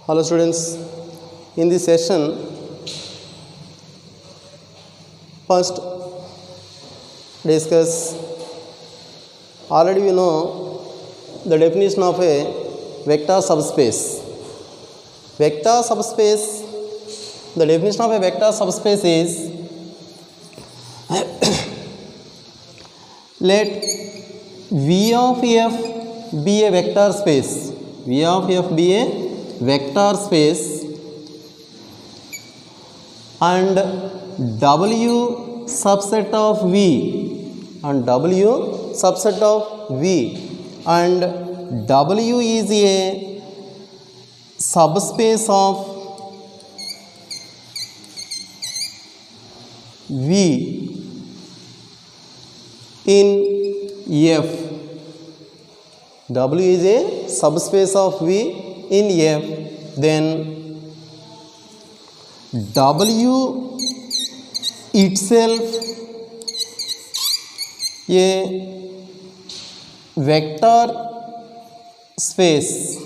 Hello students, in this session first discuss, already we know the definition of a vector subspace. Vector subspace, the definition of a vector subspace is let V of F be a vector space. V of F be a vector space and W subset of V and W subset of V and W is a subspace of V in F. W is a subspace of V in F, then W itself a vector space.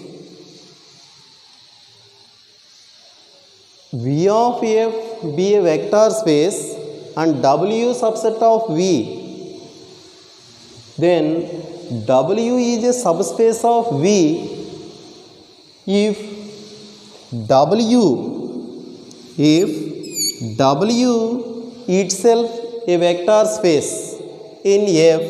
V of F be a vector space and W subset of V, then W is a subspace of V if W itself a vector space in F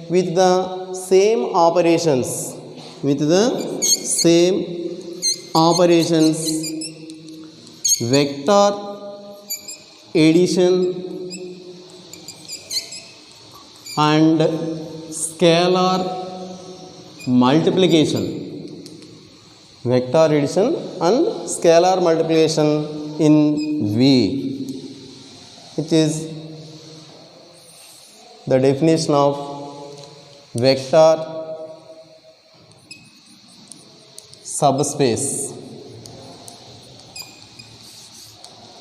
with the same operations vector addition and scalar multiplication. Vector addition and scalar multiplication in V, which is the definition of vector subspace.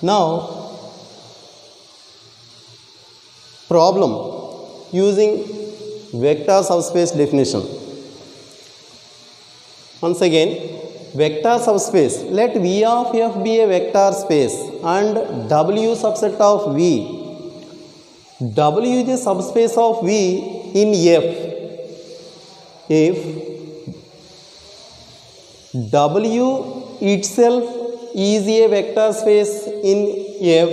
Now, problem using vector subspace definition. Once again, vector subspace, let V of F be a vector space and W subset of V. W is a subspace of V in F if W itself is a vector space in F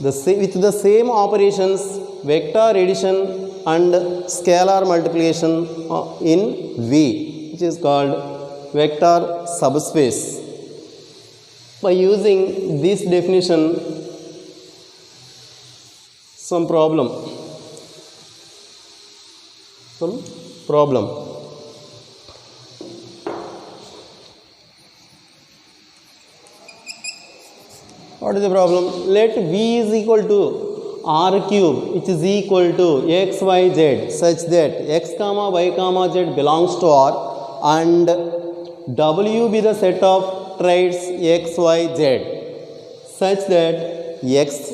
with the same operations vector addition and scalar multiplication in V, which is called vector subspace. By using this definition, some problem. What is the problem? Let V is equal to R cube, which is equal to x, y, z, such that x, y, z belongs to R and W be the set of traits x, y, z, such that x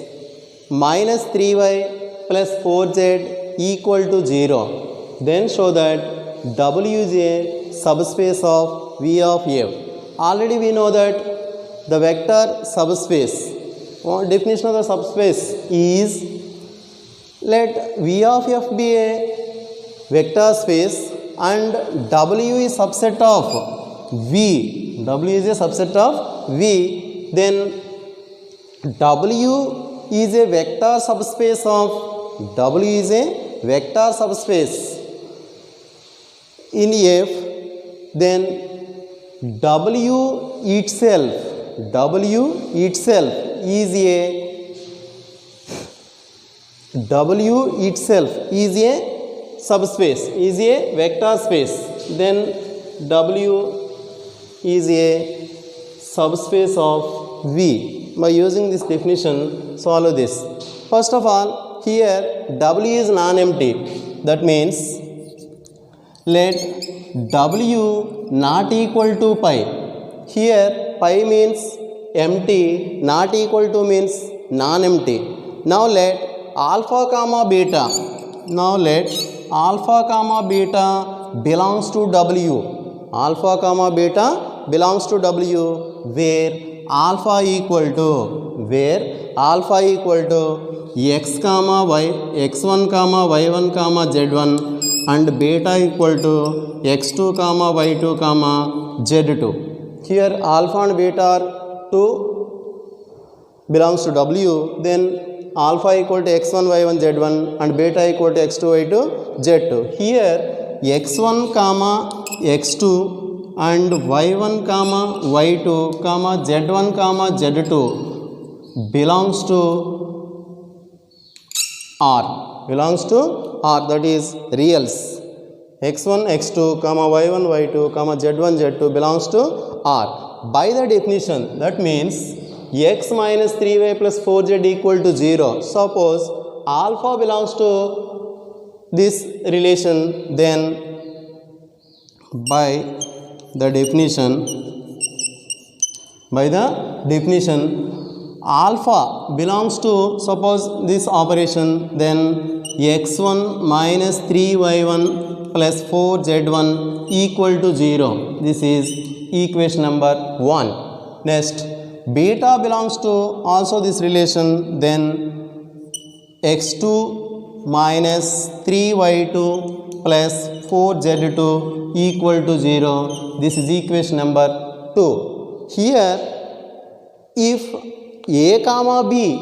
minus 3y plus 4z equal to 0. Then show that W is a subspace of V of F. Already we know that the vector subspace, definition of the subspace is let V of F be a vector space and W is subset of V. W is a subset of V. Then W is a vector subspace of in F. Then W itself is a subspace, is a vector space. Then W is a subspace of V. By using this definition, solve this. First of all, here W is non-empty. That means let W not equal to pi. Here pi means empty, not equal to means non-empty. Now let alpha comma beta belongs to W. Alpha comma beta belongs to W, where alpha equal to x comma y, x1 comma y1 comma z1, and beta equal to x2 comma y2 comma z2. Here alpha and beta are 2 belongs to W, then alpha equal to x1 y1 z1 and beta equal to x2 y2 z2. Here x1 comma x2 and y1 comma y2 comma z1 comma z2 belongs to R, that is reals. x1 x2 comma y1 y2 comma z1 z2 belongs to R. By the definition, that means x minus 3y plus 4z equal to 0. Suppose alpha belongs to this relation, then by the definition alpha belongs to, suppose this operation, then x1 minus 3y1 plus 4z1 equal to 0. This is equation number 1. Next, beta belongs to also this relation, then x2 minus 3y2 plus 4z2 equal to 0. This is equation number 2. Here if a comma b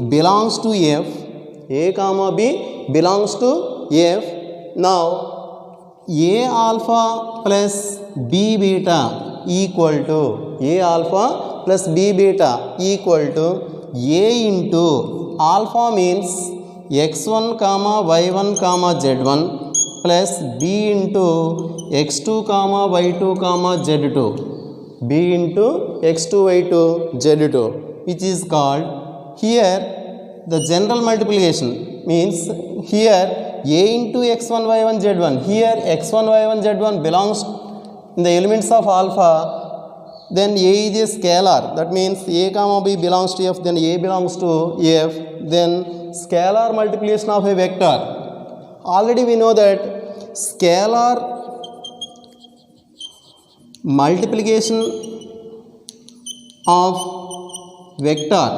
belongs to f, now a alpha plus b beta equal to a into alpha means x1 comma y1 comma z1 plus b into x2 comma y2 comma z2, which is called here the general multiplication, means here a into x1 y1 z1, here x1 y1 z1 belongs in the elements of alpha, then a is a scalar, that means a comma b belongs to f, then a belongs to f, then scalar multiplication of a vector. Already we know that scalar multiplication of vector,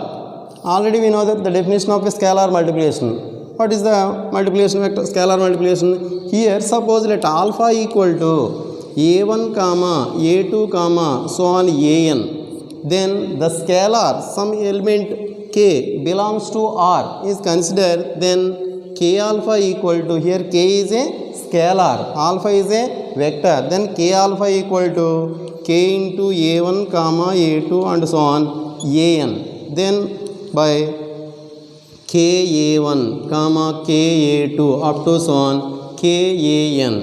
already we know that the definition of a scalar multiplication. What is the multiplication vector? Scalar multiplication. Here suppose let alpha equal to a1 comma a2 comma so on an, then the scalar some element k belongs to R is considered, then k alpha equal to, here k is a scalar, alpha is a vector, then k alpha equal to k into a1 comma a2 and so on an, then by k a1 comma k a2 up to so on k an.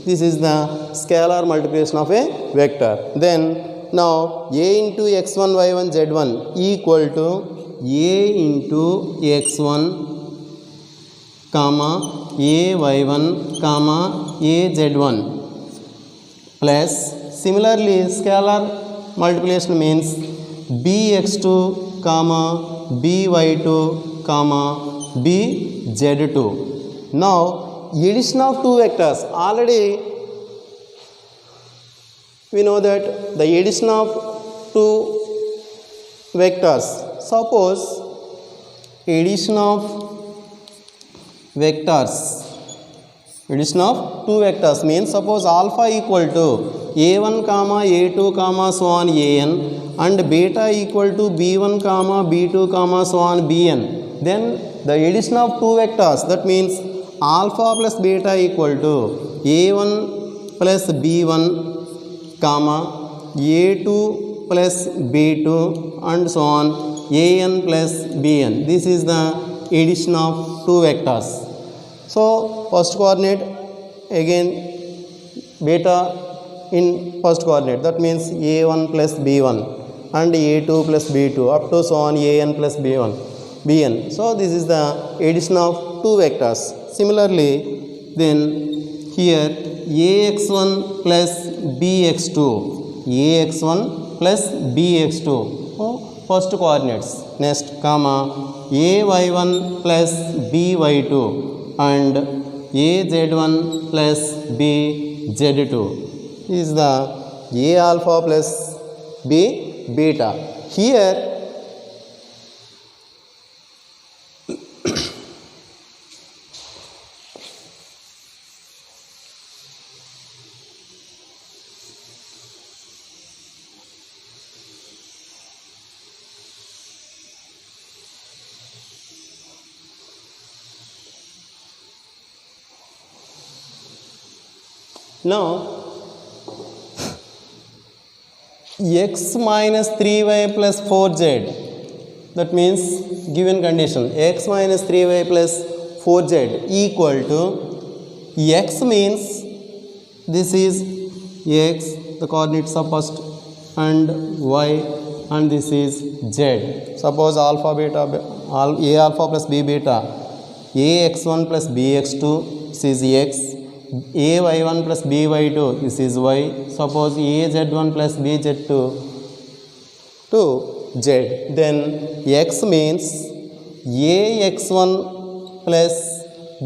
This is the scalar multiplication of a vector. Then now a into x1 y1 z1 equal to a into x1 comma a y1 comma a z1 plus, similarly scalar multiplication means bx2 comma by2 comma bz2. Now addition of two vectors, already we know that the addition of two vectors, suppose addition of two vectors means, suppose alpha equal to a1 comma a2 comma so on an and beta equal to b1 comma b2 comma so on bn, then the addition of two vectors, that means alpha plus beta equal to a1 plus b1 comma a2 plus b2 and so on an plus bn. This is the addition of two vectors. So first coordinate, again beta in first coordinate, that means a1 plus b1 and a2 plus b2 up to so on an plus bn. So this is the addition of two vectors. Similarly, then here ax1 plus bx2, first coordinates. Next, comma ay1 plus by2 and a z1 plus b z2 is the a alpha plus b beta. Here now x minus 3y plus 4z, that means given condition x minus 3y plus 4z equal to x means this is x, the coordinates are first, and y, and this is z. Suppose alpha beta a alpha plus b beta, a x1 plus b x2, this is x, a y1 plus b y2, this is y. Suppose a z1 plus b z2 to z, then x means a x1 plus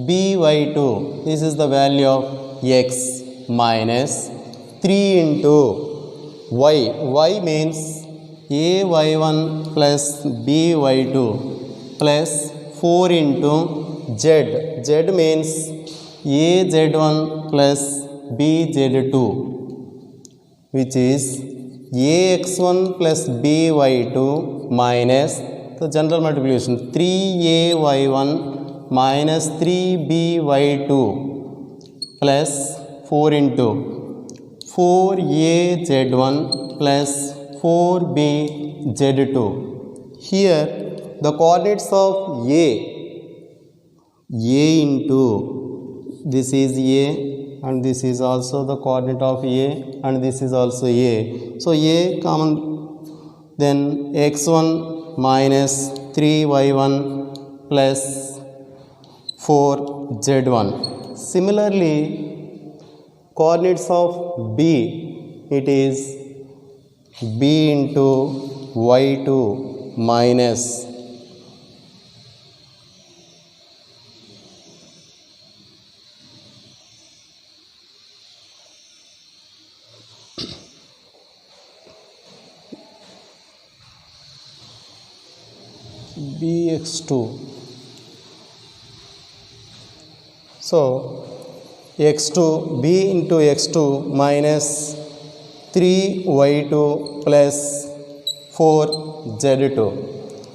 b y2, this is the value of x, minus 3 into y, y means a y1 plus b y2 plus 4 into z, z means a z1 plus b z2, which is a x1 plus b y2 minus the general multiplication 3a y1 minus 3b y2 plus 4 into 4a z1 plus 4b z2. Here the coordinates of a into this is a, and this is also the coordinate of a, and this is also a. So a common, then x1 minus 3y1 plus 4z1. Similarly, coordinates of b, it is b into y2 minus bx2. So x2 b into x2 minus 3y2 plus 4z2.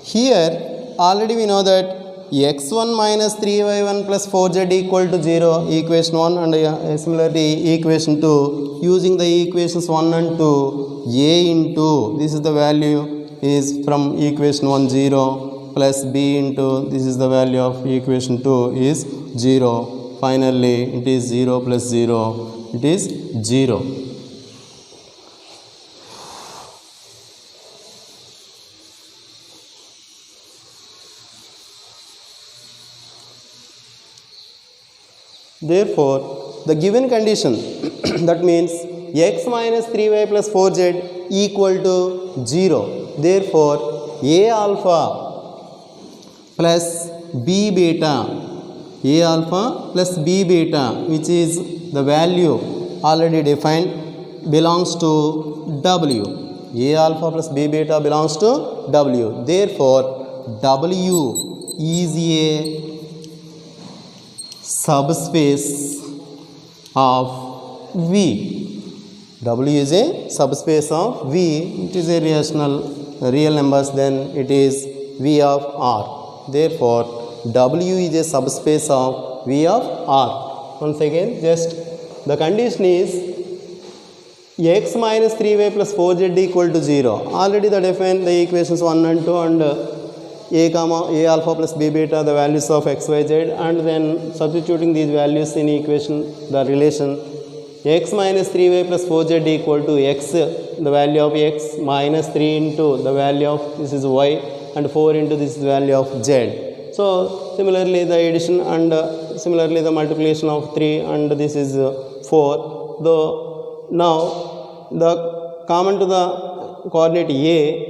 Here already we know that x1 minus 3y1 plus 4z equal to 0, equation 1, and similarly equation 2, using the equations 1 and 2, a into, this is the value is from equation 1 0, plus b into, this is the value of equation 2 is 0. Finally it is 0 plus 0, it is 0. Therefore the given condition that means x minus 3y plus 4z equal to 0. Therefore a alpha plus b beta, a alpha plus b beta, which is the value already defined, belongs to w. A alpha plus b beta belongs to w. Therefore w is a subspace of V. W is a subspace of V. It is a real numbers, then it is V of R. Therefore W is a subspace of V of R. Once again, just the condition is x minus 3y plus 4z equal to 0. Already the defined the equations 1 and 2, and a alpha plus b beta, the values of x, y, z, and then substituting these values in equation, the relation x minus 3y plus 4z equal to x, the value of x, minus 3 into the value of this is y, and 4 into this is the value of z. So similarly the addition and similarly the multiplication of 3, and this is 4. Though now the common to the coordinate a,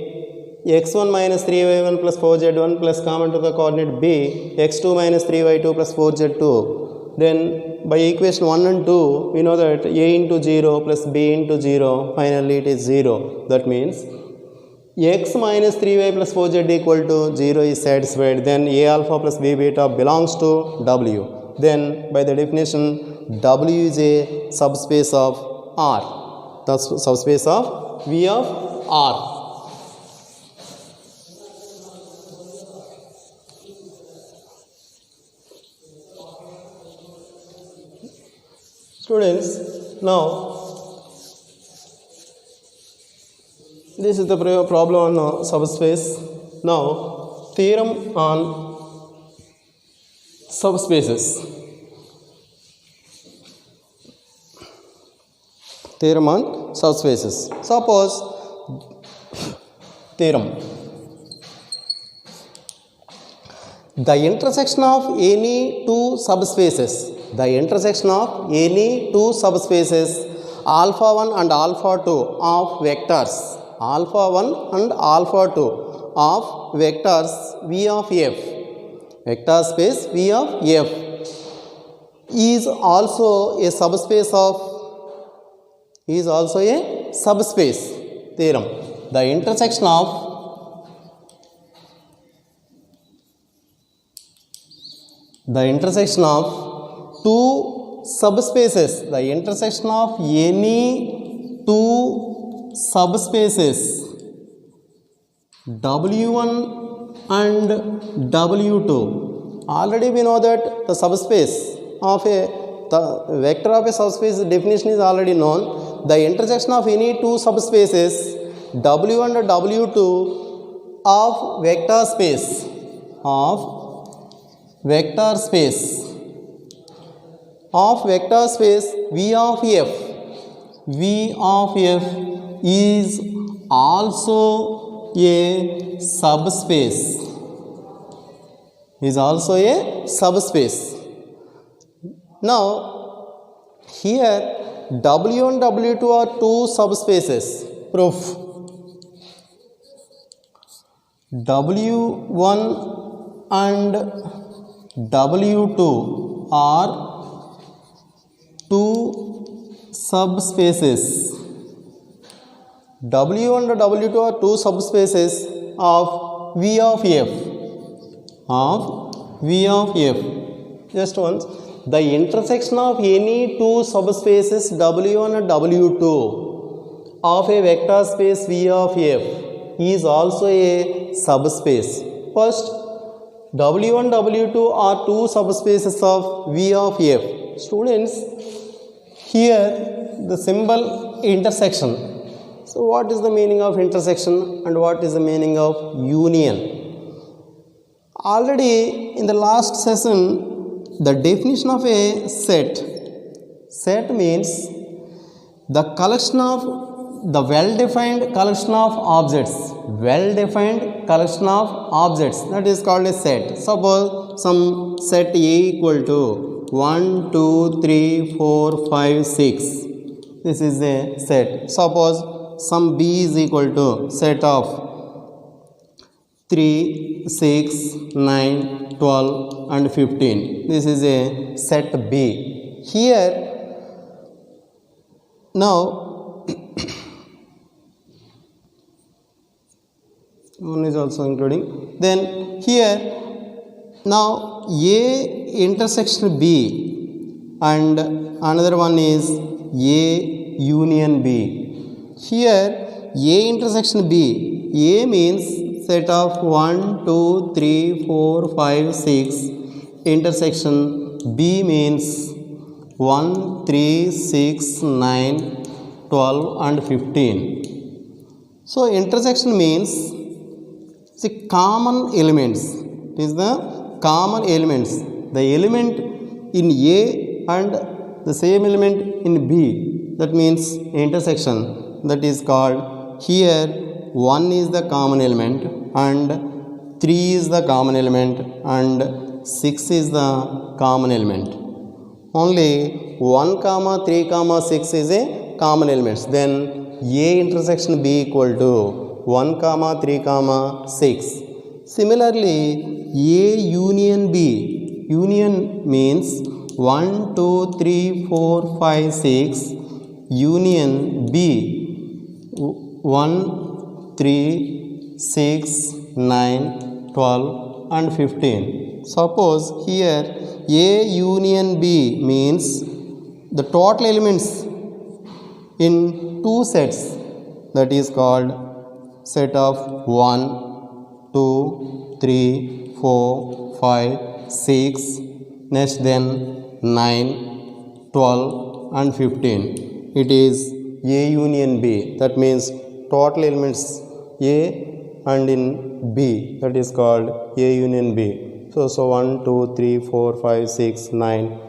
x1 minus 3y1 plus 4z1 plus common to the coordinate b, x2 minus 3y2 plus 4z2 Then by equation 1 and 2 we know that a into 0 plus b into 0, finally it is 0. That means x minus 3y plus 4z equal to 0 is satisfied. Then a alpha plus b beta belongs to W. Then by the definition W is a subspace of R. That's subspace of V of R. Students, now this is the problem on subspace. Now theorem on subspaces. Theorem on subspaces. Suppose theorem. The intersection of any two subspaces. The intersection of any two subspaces alpha 1 and alpha 2 of vectors. Alpha 1 and alpha 2 of vectors V of F. Vector space V of F is also a subspace of theorem. The intersection of two subspaces, the intersection of any two subspaces W1 and W2. Already we know that the subspace of the vector of a subspace definition is already known. The intersection of any two subspaces W1 and W2 of vector space V of F. V of F is also a subspace. Now here W and W2 are two subspaces. Proof. W1 and W2 are two subspaces. W1 and W2 are two subspaces of V of F. Just once. The intersection of any two subspaces W1 and W2 of a vector space V of F is also a subspace. First, W1 W2 are two subspaces of V of F. Students, here the symbol intersection. So what is the meaning of intersection and what is the meaning of union? Already in the last session, the definition of a set means the collection of the well-defined collection of objects. That is called a set. Suppose some set A equal to 1, 2, 3, 4, 5, 6. This is a set. Suppose some B is equal to set of 3, 6, 9, 12 and 15. This is a set B. Here now one is also including. Then here now A intersection B and another one is A union B. Here A intersection B, A means set of 1, 2, 3, 4, 5, 6. Intersection B means 1, 3, 6, 9, 12 and 15. So intersection means the common elements. It is the common elements. The element in A and the same element in B. That means intersection. That is called, here 1 is the common element and 3 is the common element and 6 is the common element. Only 1, 3, 6 is a common element. Then A intersection B equal to 1, 3, 6. Similarly, A union B. Union means 1, 2, 3, 4, 5, 6 union B 1, 3, 6, 9, 12 and 15. Suppose here A union B means the total elements in two sets, that is called set of 1, 2, 3, 4, 5, 6, next then 9, 12 and 15. It is A union B, that means total elements A and in B, that is called A union B. So 1, 2, 3, 4, 5, 6, 9,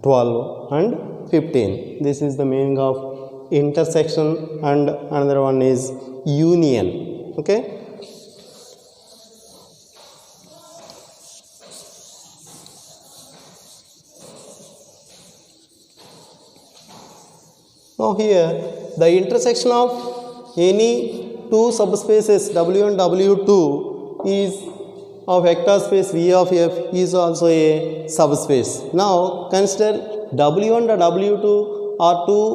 12 and 15. This is the meaning of intersection, and another one is union. Okay. Now here the intersection of any two subspaces W and W2 is of vector space V of F is also a subspace. Now consider W1 and W2 are two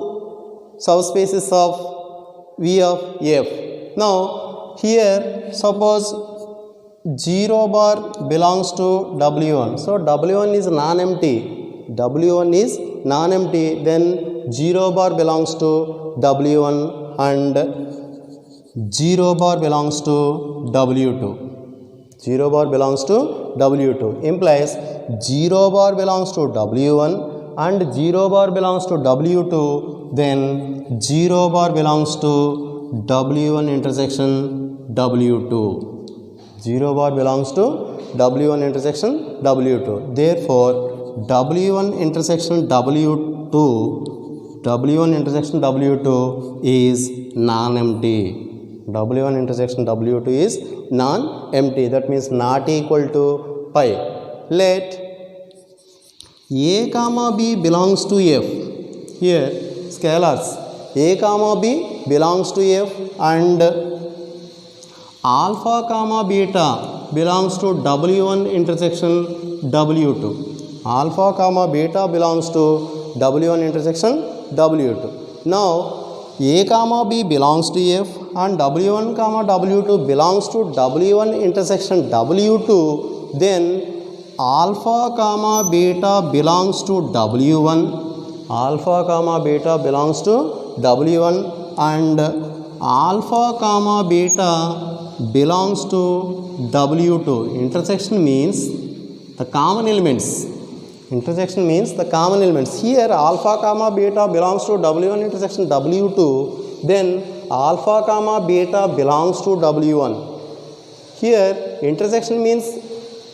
subspaces of V of F. Now here suppose 0 bar belongs to W1. So W1 is non-empty. W1 is non-empty. Then 0 bar belongs to W1 and 0 bar belongs to W2. 0 bar belongs to W2 implies 0 bar belongs to W1 and 0 bar belongs to W2, then 0 bar belongs to W1 intersection W2. 0 bar belongs to W1 intersection W2. Therefore, W1 intersection W2 is non-empty. W1 intersection W2 is non-empty, that means not equal to pi. Let A comma B belongs to F. Here scalars A comma B belongs to F and alpha comma beta belongs to W1 intersection W2. Alpha comma beta belongs to W1 intersection W2. Now A comma B belongs to F and W1 comma W2 belongs to W1 intersection W2, then alpha comma beta belongs to W1, alpha comma beta belongs to W1 and alpha comma beta belongs to W2. Intersection means the common elements. Intersection means the common elements. Here alpha comma beta belongs to W1 intersection W2, then alpha comma beta belongs to W1. Here intersection means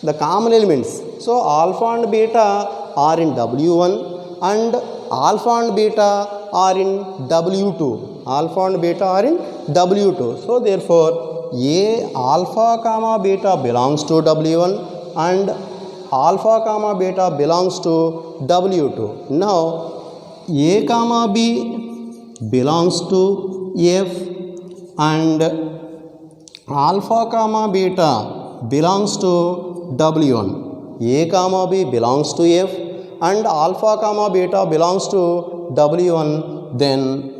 the common elements. So alpha and beta are in W1 and alpha and beta are in W2. Alpha and beta are in W2. So therefore A alpha comma beta belongs to W1 and alpha comma beta belongs to W2. Now A comma B belongs to F and alpha comma beta belongs to W1. A comma B belongs to F and alpha comma beta belongs to W1, then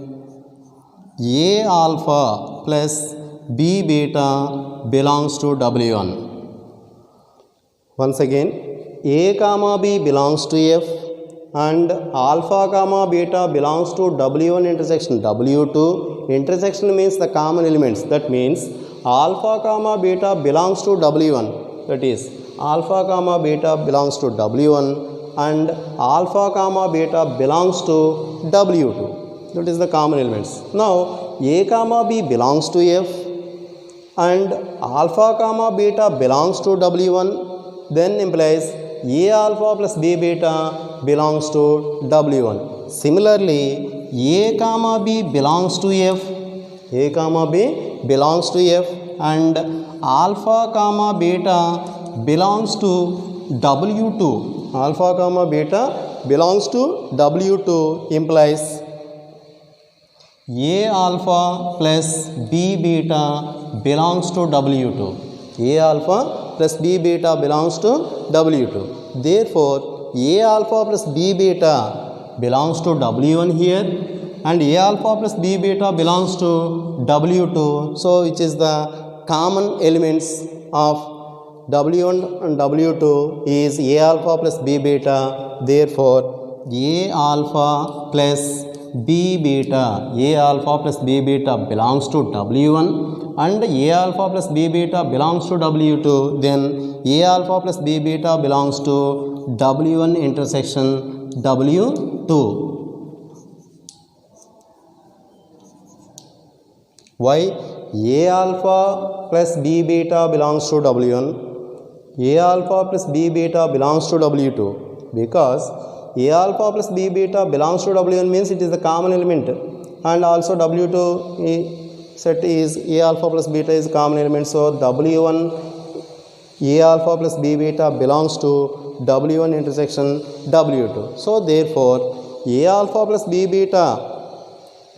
A alpha plus B beta belongs to W1. Once again, A comma B belongs to F and alpha comma beta belongs to W1 intersection W2. Intersection means the common elements. That means alpha comma beta belongs to W1. That is alpha comma beta belongs to W1 and alpha comma beta belongs to W2. That is the common elements. Now A comma B belongs to F and alpha comma beta belongs to W1, then implies A alpha plus B beta belongs to W1. Similarly, A comma B belongs to F. A comma B belongs to F and alpha comma beta belongs to W2. Alpha comma beta belongs to W2 implies A alpha plus B beta belongs to W2. A alpha plus B beta belongs to W2. Therefore, A alpha plus B beta belongs to W1 here, and A alpha plus B beta belongs to W2. So which is the common elements of W1 and W2 is A alpha plus B beta. Therefore, A alpha plus B beta, A alpha plus B beta belongs to W1 and A alpha plus B beta belongs to W2. Then A alpha plus B beta belongs to W1 intersection W2. Why? A alpha plus B beta belongs to W1, A alpha plus B beta belongs to W2, because A alpha plus B beta belongs to W1 means it is the common element, and also W2 set is A alpha plus beta is common element. So W1 A alpha plus B beta belongs to W1 intersection W2. So therefore A alpha plus B beta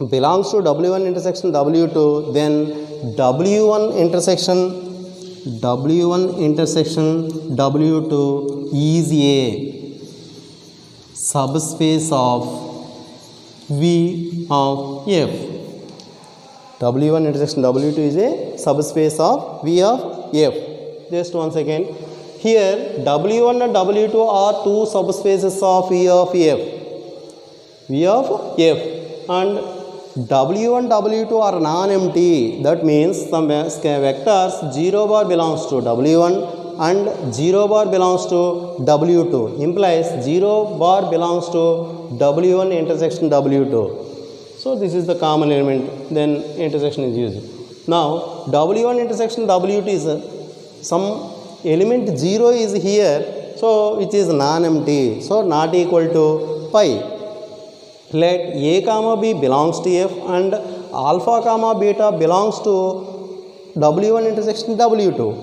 belongs to W1 intersection W2, then W1 intersection W2 is a subspace of V of F. W1 intersection W2 is a subspace of V of F. Just one second. Here W1 and W2 are two subspaces of V of F. V of F, and W1 W2 are non-empty. That means some vectors 0 bar belongs to W1 and 0 bar belongs to W2, implies 0 bar belongs to W1 intersection W2. So this is the common element, then intersection is used. Now W1 intersection W2 is some element 0 is here, so which is non-empty, so not equal to pi. Let A comma B belongs to F and alpha comma beta belongs to W1 intersection W2.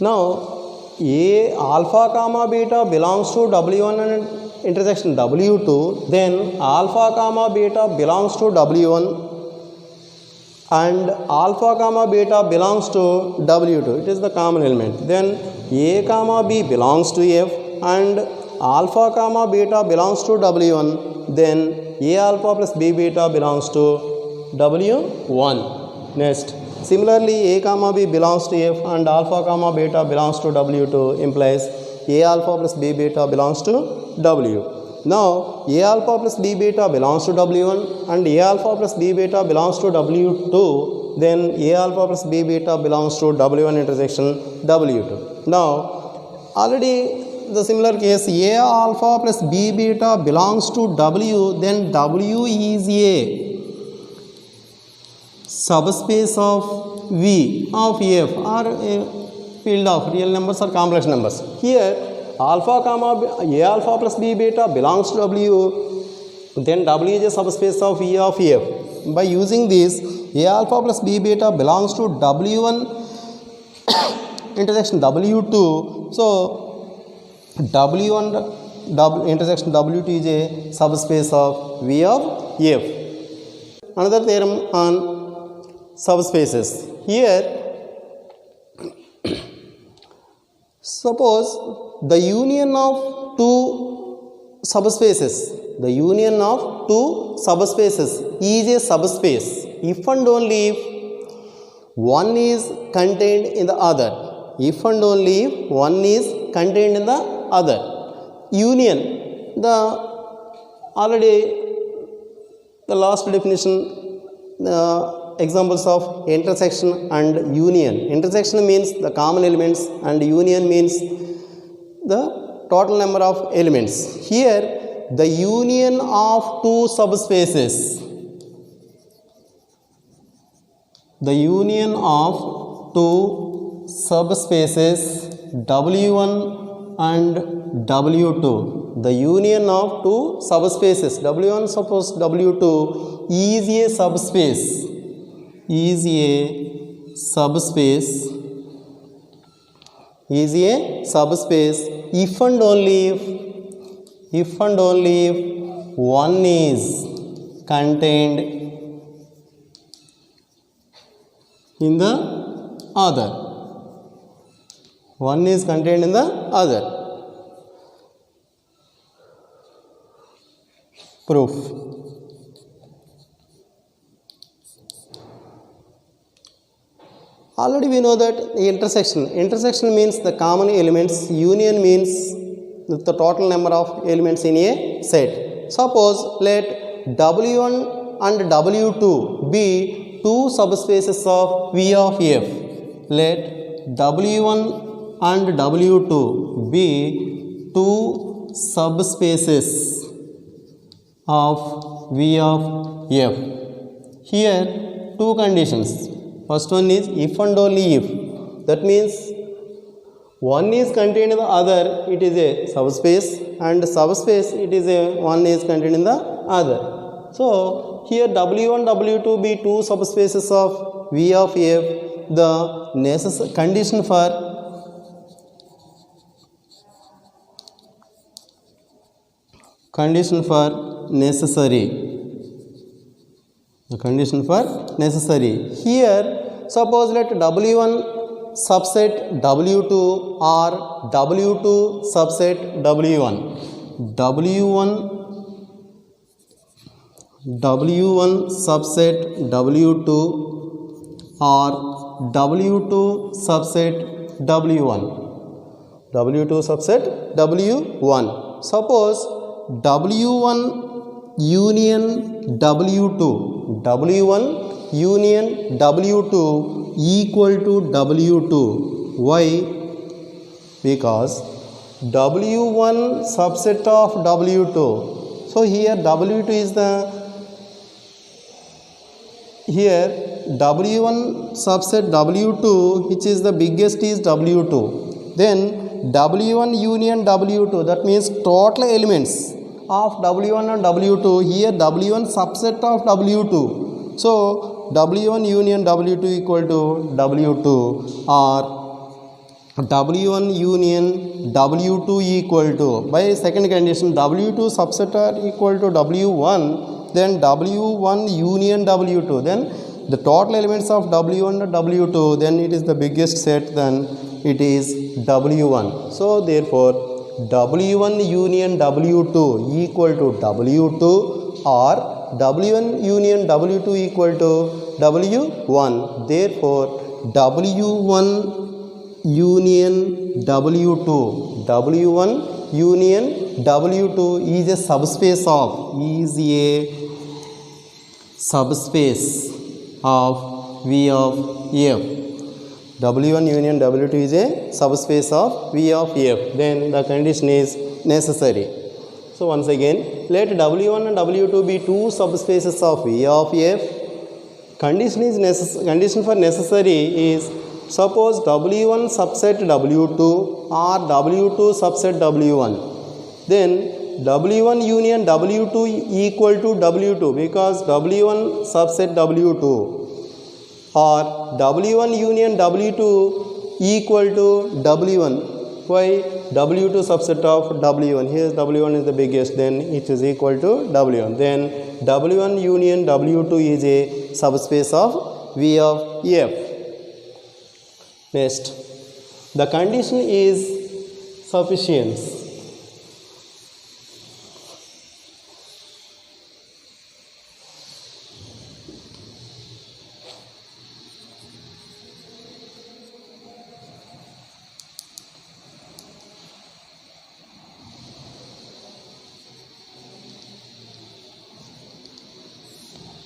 Now A alpha comma beta belongs to W1 intersection W2, then alpha comma beta belongs to W1 and alpha comma beta belongs to W2. It is the common element. Then A comma B belongs to F and alpha comma beta belongs to W1. Then A alpha plus B beta belongs to W1. Next, similarly A comma B belongs to F and alpha comma beta belongs to W2, implies A alpha plus B beta belongs to W. Now A alpha plus B beta belongs to W1 and A alpha plus B beta belongs to W2, then A alpha plus B beta belongs to W1 intersection W2. Now already the similar case, A alpha plus B beta belongs to W, then W is a subspace of V of F, or a field of real numbers or complex numbers. Here alpha comma A alpha plus B beta belongs to W, then W is a subspace of V of F. By using this, A alpha plus B beta belongs to W1 intersection W2. So W1 intersection W2 is a subspace of V of F. Another theorem on subspaces. Here, suppose the union of two subspaces is a subspace if and only if one is contained in the other. If and only if one is contained in the other. Union, already the last definition, examples of intersection and union. Intersection means the common elements and union means the total number of elements. Here the union of two subspaces, W1 and W2, the union of two subspaces W1 suppose W2 is a subspace if and only if one is contained in the other. One is contained in the other. proof. Already we know that the intersection means the common elements, union means the total number of elements in a set. Suppose let W1 and W2 be two subspaces of V of F. Let W1 and W2 be two subspaces of V of F. Here two conditions. First one is if and only if. That means one is contained in the other, it is a subspace, and subspace it is a one is contained in the other. So here W1 W2 be two subspaces of V of F. The condition for necessary. The condition for necessary. Here, suppose let W1 subset W2 or W2 subset W1. W1 subset W2 or W2 subset W1. W2 subset W1. Suppose W1 union W2. W1 union W2 equal to W2. Why? Because W1 subset of W2. So here W2 is W1 subset W2, which is the biggest, is W2. Then W1 union W2, that means total elements of W1 and W2. Here W1 subset of W2. So W1 union W2 equal to W2, or W1 union W2 equal to, by second condition, W2 subset are equal to W1, then W1 union W2, then the total elements of W1 and W2, then it is the biggest set, then it is W1. So therefore W1 union W2 equal to W2, or W1 union W2 equal to W1. Therefore W1 union W2, W1 union W2 is a subspace of V of F. W1 union W2 is a subspace of V of F. Then the condition is necessary. So once again, let W1 and W2 be two subspaces of V of F. Condition for necessary is, suppose W1 subset W2 or W2 subset W1. Then W1 union W2 equal to W2, because W1 subset W2, or W1 union W2 equal to W1. Why? W2 subset of W1. Here W1 is the biggest, then it is equal to W1. Then W1 union W2 is a subspace of V of F. Next, the condition is sufficiency.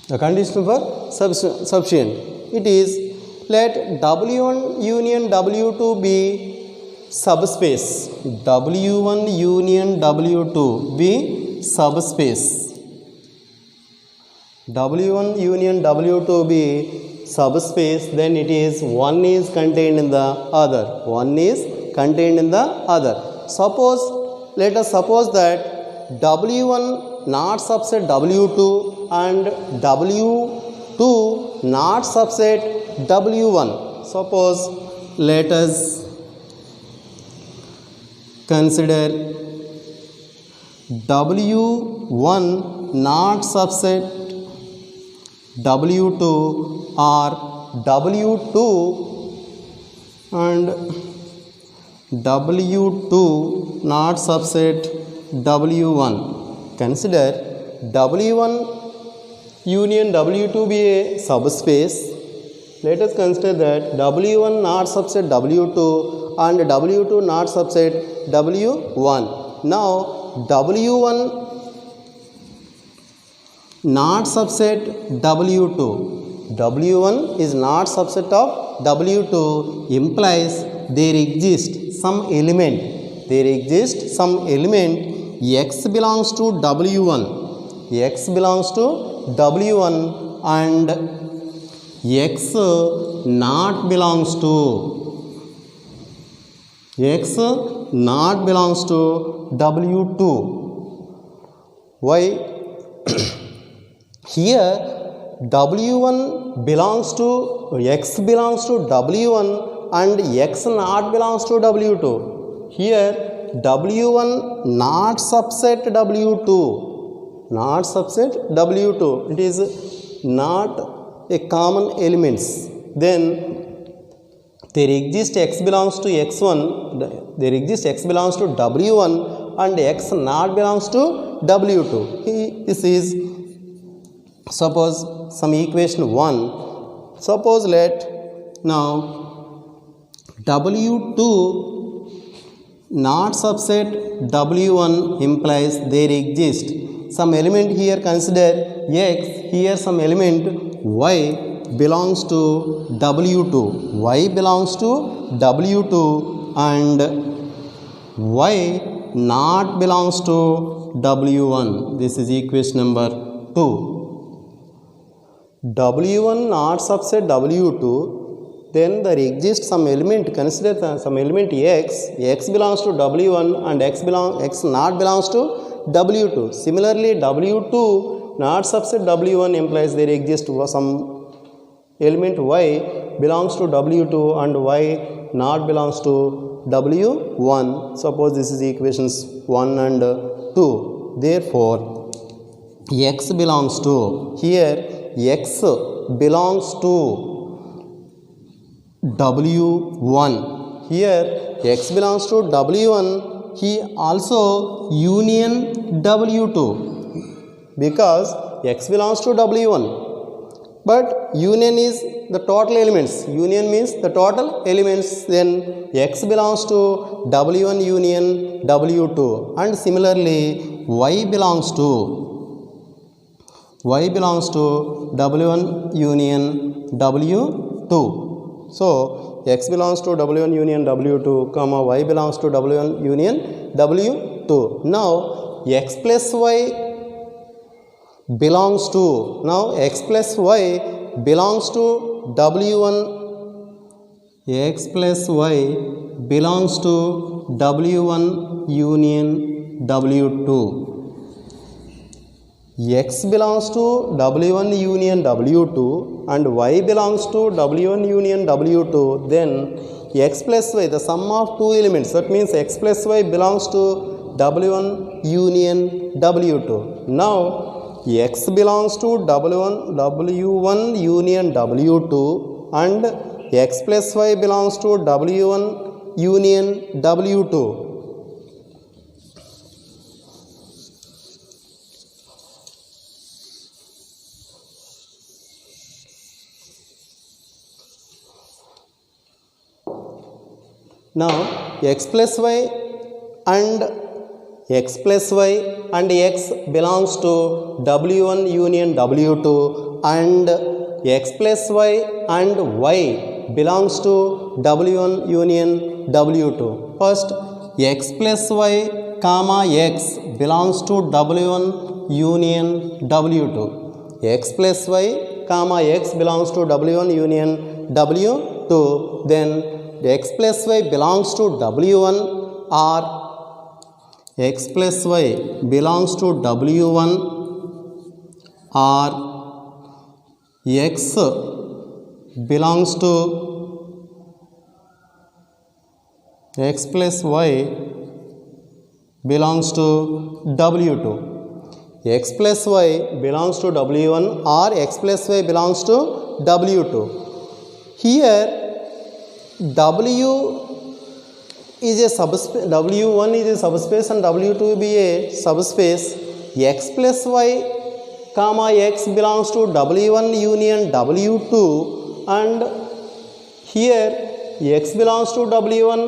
The condition for sufficient, it is, let W1 union W2 be subspace. W1 union W2 be subspace. W1 union W2 be subspace, then it is one is contained in the other. One is contained in the other. Suppose, let us suppose that W1 not subset W2 and W2 not subset W1. Suppose let us consider W1 not subset W2 or W2 and W2 not subset W1. Consider W1 union W2 be a subspace, let us consider that W1 not subset W2 and W2 not subset W1. Now W1 not subset W2. W1 is not subset of W2 implies there exists some element. There exists some element X belongs to W1. X belongs to W1 and X not belongs to W2. Why? Here W1 belongs to X belongs to W1 and X not belongs to W2. Here W1 not subset W2. Not subset W2. It is not a common elements. Then there exists X belongs to X1. There exists X belongs to W1 and X not belongs to W2. This is suppose some equation 1. Suppose let now W2 not subset W1 implies there exists some element here, consider X, here some element Y belongs to W2. Y belongs to W2 and Y not belongs to W1. This is equation number 2. W1 not subset W2, then there exists some element, consider some element X belongs to W1 and X not belongs to W2. Similarly, W2 not subset W1 implies there exists some element Y belongs to W2 and Y not belongs to W1. Suppose this is equations 1 and 2. Therefore, X belongs to, here X belongs to W1. Here X belongs to W1, he also union W2 because X belongs to W1. But union is the total elements. Union means the total elements. Then X belongs to W1 union W2. And similarly, Y belongs to W1 union W2. So, X belongs to W1 union W2, comma Y belongs to W1 union W2. Now, X plus Y belongs to, now X plus Y belongs to W1. X plus Y belongs to W1 union W2. X belongs to W1 union W2 and Y belongs to W1 union W2, then X plus Y, the sum of two elements, that means X plus Y belongs to W1 union W2. Now, X belongs to W1 union W2 and X plus Y belongs to W1 union W2. Now, X plus Y and X belongs to W1 union W2 and X plus Y and Y belongs to W1 union W2. First, X plus Y comma X belongs to W1 union W2. X plus Y comma X belongs to W1 union W2. Then X plus Y belongs to W1 or X plus Y belongs to W1 or X belongs to X plus Y belongs to W2. X plus Y belongs to W1 or X plus Y belongs to W2. Here W is a subspace, W1 is a subspace and W2 be a subspace. x plus y comma x belongs to w1 union w2, and here x belongs to w1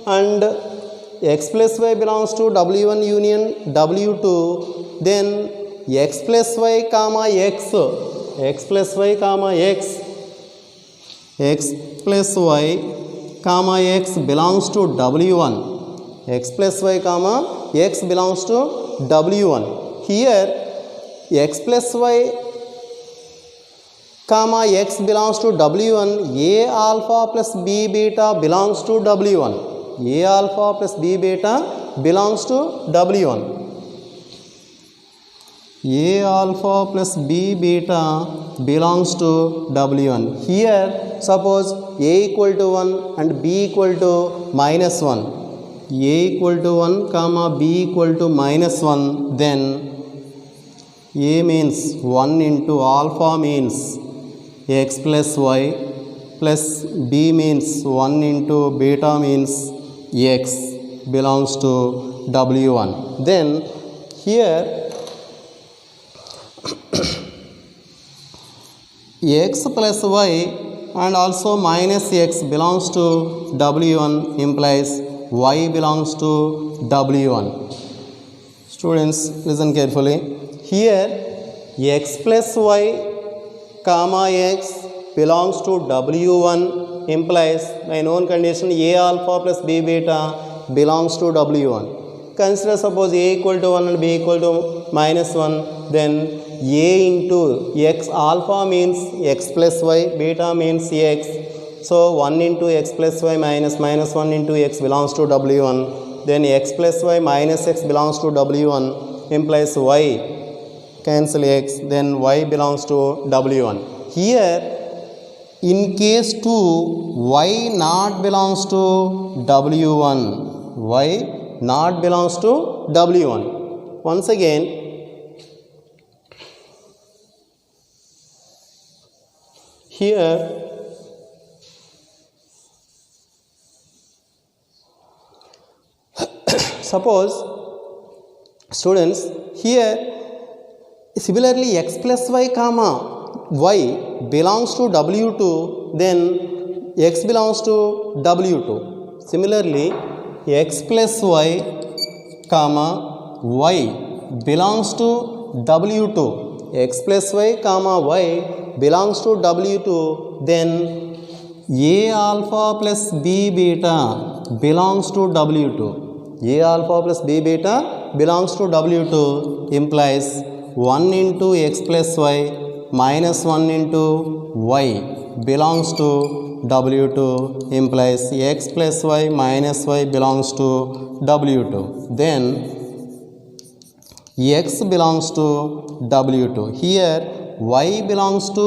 and x plus y belongs to w1 union w2, then x plus y comma x plus y comma x plus y comma x belongs to w1, x plus y comma x belongs to w1. Here x plus y comma x belongs to w1, a alpha plus b beta belongs to w1, a alpha plus b beta belongs to w1, a alpha plus b beta belongs to w1. Here suppose a equal to 1 and b equal to minus 1, a equal to 1 comma b equal to minus 1, then a means 1 into alpha means x plus y, plus b means 1 into beta means x belongs to w1. Then here x plus y and also minus x belongs to w1 implies y belongs to w1. Students, listen carefully. Here x plus y comma x belongs to w1 implies by known condition a alpha plus b beta belongs to w1. Consider suppose a equal to 1 and b equal to minus 1, then a into x alpha means x plus y, beta means x. So 1 into x plus y minus 1 into x belongs to w1. Then x plus y minus x belongs to w1 implies y. Cancel x, then y belongs to w1. Here in case 2 y not belongs to w1, y not belongs to w1. Once again, here suppose students, here similarly x plus y comma y belongs to w2, then x belongs to w2. Similarly x plus y comma y belongs to w2, x plus y comma y belongs to w2, then a alpha plus b beta belongs to w2, a alpha plus b beta belongs to w2 implies 1 into x plus y minus 1 into y belongs to w2 implies x plus y minus y belongs to w2. Then x belongs to w2. Here y belongs to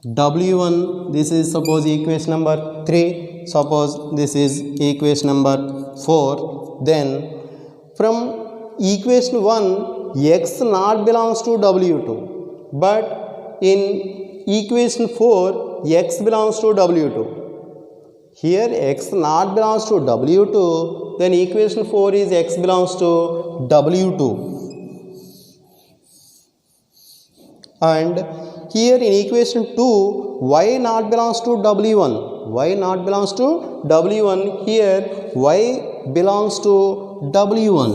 w1. This is suppose equation number 3. Suppose this is equation number 4. Then from equation 1, x not belongs to w2, but in equation 4, x belongs to w2. Here x not belongs to w2, then equation 4 is x belongs to w2. And here in equation 2, y not belongs to w1, y not belongs to w1, here y belongs to w1,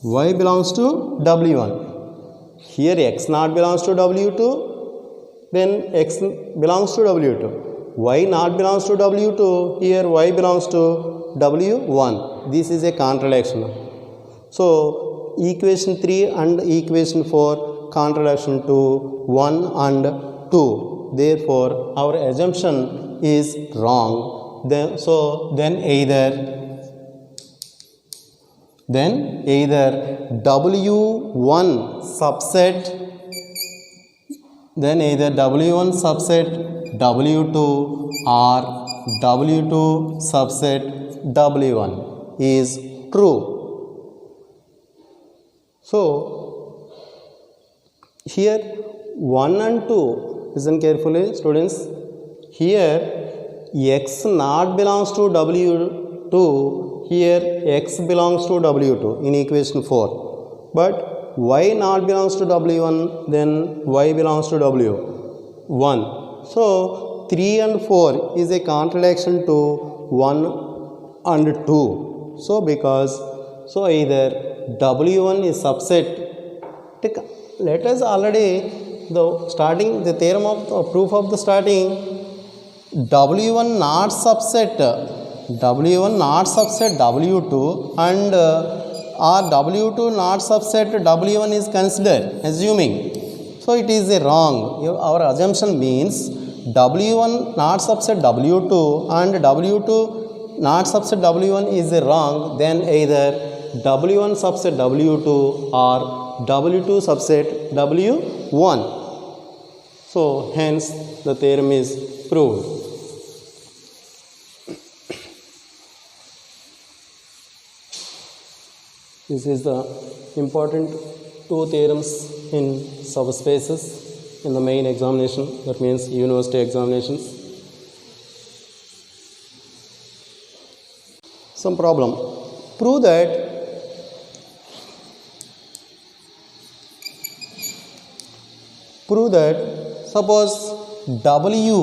y belongs to w1. Here x not belongs to w2, then x belongs to w2. Y not belongs to w2, here y belongs to w1. This is a contradiction. So equation 3 and equation 4 contradiction to 1 and 2. Therefore our assumption is wrong. Then either w1 subset w2 or w2 subset w1 is true. So here 1 and 2, listen carefully students, here x not belongs to w2, here x belongs to W2 in equation 4, but y not belongs to W1, then y belongs to W1. So 3 and 4 is a contradiction to 1 and 2. So because either W1 is subset. Let us already the theorem of the proof of the starting. W1 not subset W2 and or W2 not subset W1 is considered, assuming. So it is a wrong. Our assumption means W1 not subset W2 and W2 not subset W1 is a wrong. Then either W1 subset W2 or W2 subset W1. So hence the theorem is proved. This is the important two theorems in subspaces in the main examination, that means university examinations. Some problem. Prove that suppose W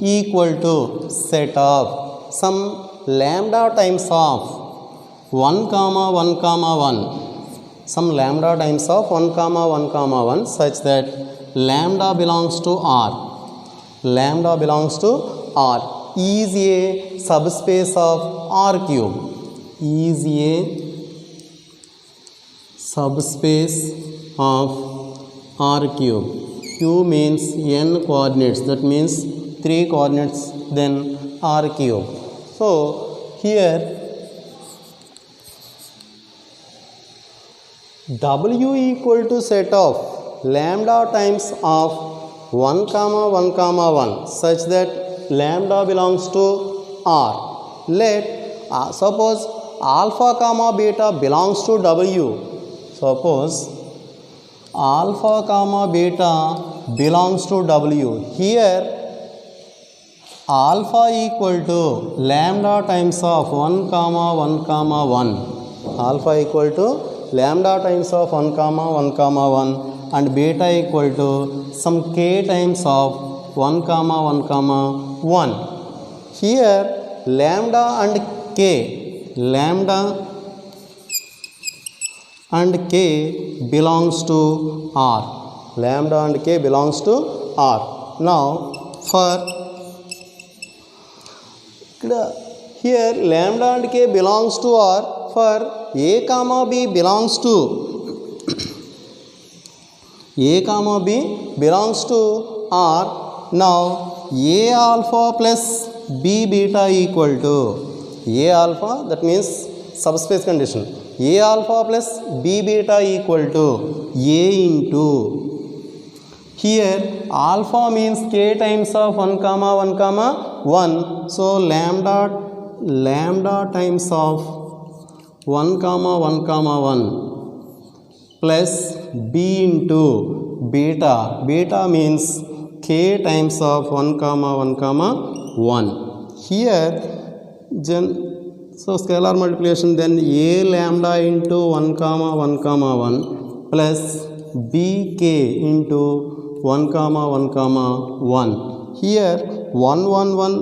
equal to set of some lambda times of 1 comma 1 comma 1, some lambda times of 1 comma 1 comma 1 such that lambda belongs to R. Lambda belongs to R is a subspace of R cube. Is a subspace of R cube. Q means n coordinates, that means 3 coordinates, then R cube. So here W equal to set of lambda times of 1 comma 1 comma 1 such that lambda belongs to R. Let suppose alpha comma beta belongs to W. Suppose alpha comma beta belongs to W. Here alpha equal to lambda times of 1 comma 1 comma 1. Alpha equal to lambda times of 1 comma 1 comma 1 and beta equal to some k times of 1 comma 1 comma 1. Here lambda and k belongs to R. Lambda and k belongs to R. Now for here lambda and k belongs to R. For a comma b belongs to R. Now a alpha plus b beta equal to a alpha, that means subspace condition. A alpha plus b beta equal to a into, here alpha means k times of 1 comma 1 comma 1. So lambda times of 1 comma 1 comma 1 plus b into beta. Beta means k times of 1 comma 1 comma 1. Here so scalar multiplication, then a lambda into 1 comma 1 comma 1 plus bk into 1 comma 1 comma 1. Here 1 1 1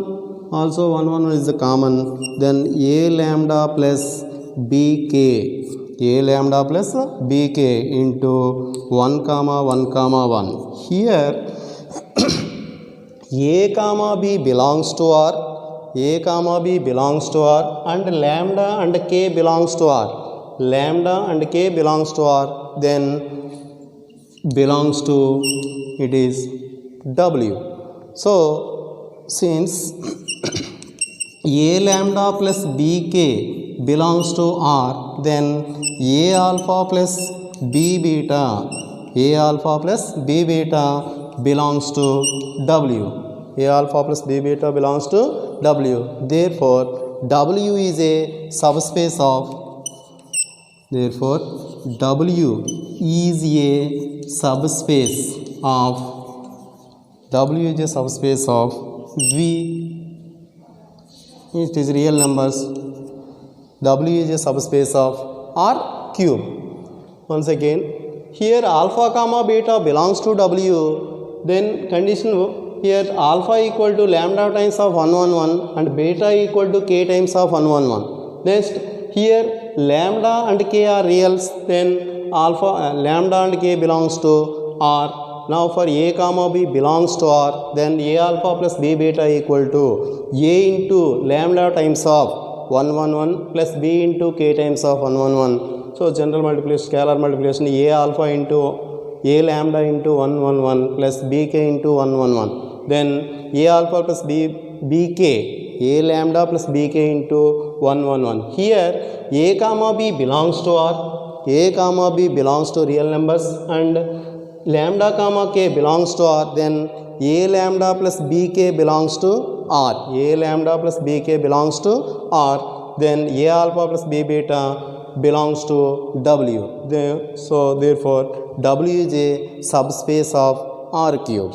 also 1 1 is the common, then a lambda plus bk, a lambda plus bk into 1 comma 1 comma 1. Here a comma b belongs to R, a comma b belongs to R and lambda and k belongs to R. Lambda and k belongs to R, then belongs to it is W. So since a lambda plus bk belongs to R, then a alpha plus b beta, a alpha plus b beta belongs to W. A alpha plus b beta belongs to W. Therefore W is a subspace of, therefore W is a subspace of, W is a subspace of V. It is real numbers W is a subspace of R cube. Once again, here alpha comma beta belongs to W, then condition here alpha equal to lambda times of 111 and beta equal to k times of 111. Next, here lambda and k are reals, then alpha lambda and k belongs to R. Now for a comma b belongs to R, then a alpha plus b beta equal to a into lambda times of 111 plus b into k times of 111. So general multiplication, scalar multiplication, a alpha into a lambda into 111 plus bk into 111. Then a alpha plus bk, a lambda plus bk into 111. Here a comma b belongs to R, a comma b belongs to real numbers and lambda comma k belongs to R, then a lambda plus bk belongs to R, a lambda plus bk belongs to R, then a alpha plus b beta belongs to W. So therefore W is a subspace of R cube.